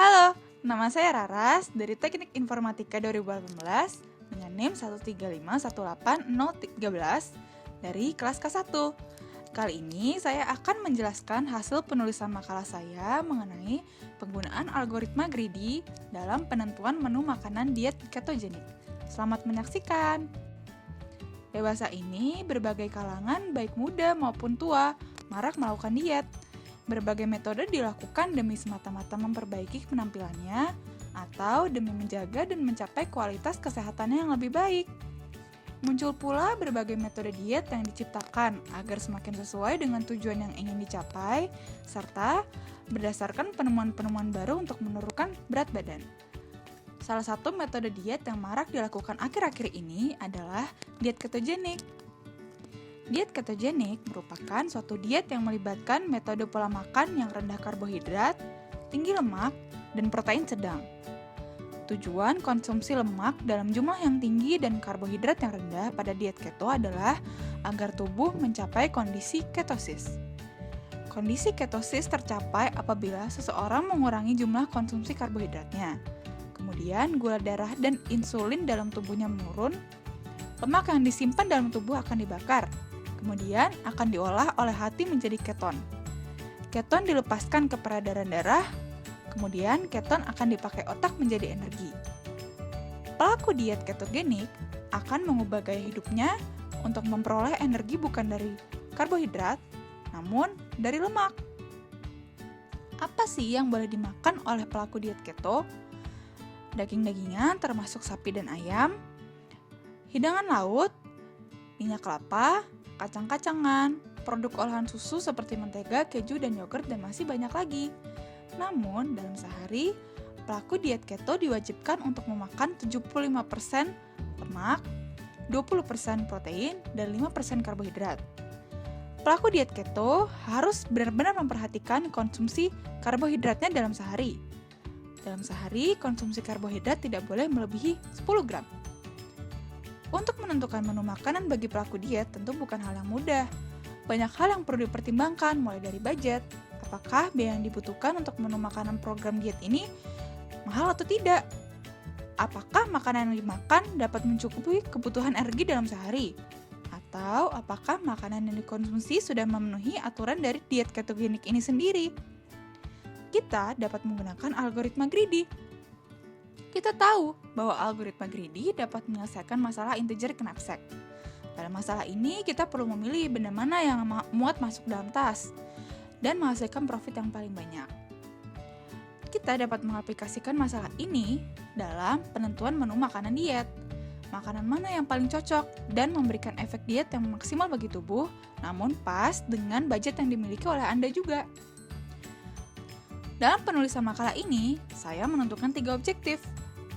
Halo, nama saya Raras dari Teknik Informatika 2018 dengan NIM 135181013 dari kelas K1. Kali ini saya akan menjelaskan hasil penulisan makalah saya mengenai penggunaan algoritma greedy dalam penentuan menu makanan diet ketogenik. Selamat menyaksikan! Dewasa ini berbagai kalangan baik muda maupun tua marak melakukan diet. Berbagai metode dilakukan demi semata-mata memperbaiki penampilannya atau demi menjaga dan mencapai kualitas kesehatannya yang lebih baik. Muncul pula berbagai metode diet yang diciptakan agar semakin sesuai dengan tujuan yang ingin dicapai, serta berdasarkan penemuan-penemuan baru untuk menurunkan berat badan. Salah satu metode diet yang marak dilakukan akhir-akhir ini adalah diet ketogenik. Diet ketogenik merupakan suatu diet yang melibatkan metode pola makan yang rendah karbohidrat, tinggi lemak, dan protein sedang. Tujuan konsumsi lemak dalam jumlah yang tinggi dan karbohidrat yang rendah pada diet keto adalah agar tubuh mencapai kondisi ketosis. Kondisi ketosis tercapai apabila seseorang mengurangi jumlah konsumsi karbohidratnya. Kemudian gula darah dan insulin dalam tubuhnya menurun, lemak yang disimpan dalam tubuh akan dibakar, kemudian akan diolah oleh hati menjadi keton. Keton dilepaskan ke peredaran darah, kemudian keton akan dipakai otak menjadi energi. Pelaku diet ketogenik akan mengubah gaya hidupnya untuk memperoleh energi bukan dari karbohidrat, namun dari lemak. Apa sih yang boleh dimakan oleh pelaku diet keto? Daging-dagingan termasuk sapi dan ayam, hidangan laut, minyak kelapa, kacang-kacangan, produk olahan susu seperti mentega, keju, dan yogurt, dan masih banyak lagi. Namun, dalam sehari, pelaku diet keto diwajibkan untuk memakan 75% lemak, 20% protein, dan 5% karbohidrat. Pelaku diet keto harus benar-benar memperhatikan konsumsi karbohidratnya dalam sehari. Dalam sehari, konsumsi karbohidrat tidak boleh melebihi 10 gram. Untuk menentukan menu makanan bagi pelaku diet tentu bukan hal yang mudah. Banyak hal yang perlu dipertimbangkan, mulai dari budget. Apakah biaya yang dibutuhkan untuk menu makanan program diet ini mahal atau tidak? Apakah makanan yang dimakan dapat mencukupi kebutuhan energi dalam sehari? Atau apakah makanan yang dikonsumsi sudah memenuhi aturan dari diet ketogenik ini sendiri? Kita dapat menggunakan algoritma greedy. Kita tahu bahwa algoritma greedy dapat menyelesaikan masalah integer knapsack. Dalam masalah ini, kita perlu memilih benda mana yang muat masuk dalam tas dan menghasilkan profit yang paling banyak. Kita dapat mengaplikasikan masalah ini dalam penentuan menu makanan diet. Makanan mana yang paling cocok dan memberikan efek diet yang maksimal bagi tubuh, namun pas dengan budget yang dimiliki oleh Anda juga. Dalam penulisan makalah ini, saya menentukan 3 objektif.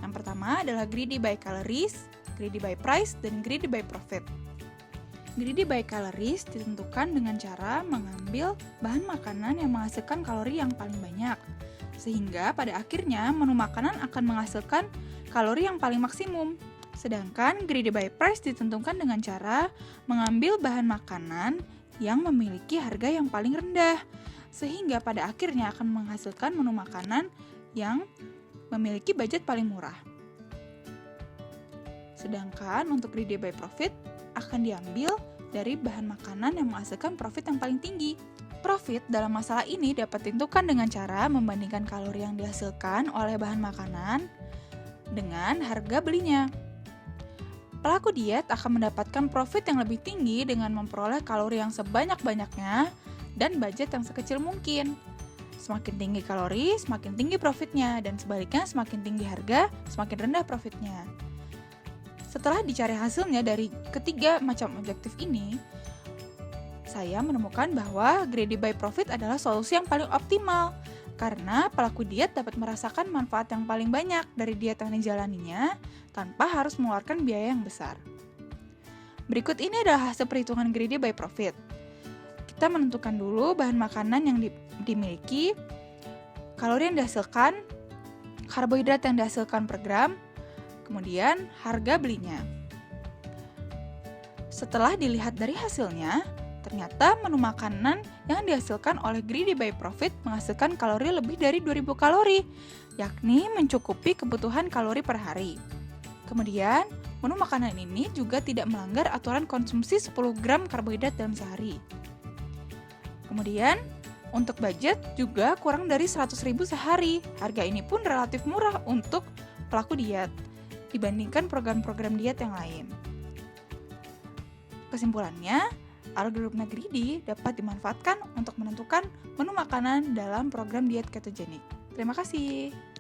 Yang pertama adalah greedy by calories, greedy by price, dan greedy by profit. Greedy by calories ditentukan dengan cara mengambil bahan makanan yang menghasilkan kalori yang paling banyak, sehingga pada akhirnya menu makanan akan menghasilkan kalori yang paling maksimum. Sedangkan greedy by price ditentukan dengan cara mengambil bahan makanan yang memiliki harga yang paling rendah, sehingga pada akhirnya akan menghasilkan menu makanan yang memiliki budget paling murah. Sedangkan untuk greedy by profit akan diambil dari bahan makanan yang menghasilkan profit yang paling tinggi. Profit dalam masalah ini dapat ditentukan dengan cara membandingkan kalori yang dihasilkan oleh bahan makanan dengan harga belinya. Pelaku diet akan mendapatkan profit yang lebih tinggi dengan memperoleh kalori yang sebanyak-banyaknya dan budget yang sekecil mungkin. Semakin tinggi kalori, semakin tinggi profitnya, dan sebaliknya semakin tinggi harga, semakin rendah profitnya. Setelah dicari hasilnya dari ketiga macam objektif ini, saya menemukan bahwa greedy by profit adalah solusi yang paling optimal, karena pelaku diet dapat merasakan manfaat yang paling banyak dari diet yang dijalaninya tanpa harus mengeluarkan biaya yang besar. Berikut ini adalah hasil perhitungan greedy by profit. Kita menentukan dulu bahan makanan yang dimiliki, kalori yang dihasilkan, karbohidrat yang dihasilkan per gram, kemudian harga belinya. Setelah dilihat dari hasilnya, ternyata menu makanan yang dihasilkan oleh Greedy by Profit menghasilkan kalori lebih dari 2000 kalori. yakni mencukupi kebutuhan kalori per hari. Kemudian, menu makanan ini juga tidak melanggar aturan konsumsi 10 gram karbohidrat dalam sehari. Kemudian, untuk budget juga kurang dari 100.000 sehari. Harga ini pun relatif murah untuk pelaku diet dibandingkan program-program diet yang lain. Kesimpulannya, algoritma Greedy dapat dimanfaatkan untuk menentukan menu makanan dalam program diet ketogenik. Terima kasih.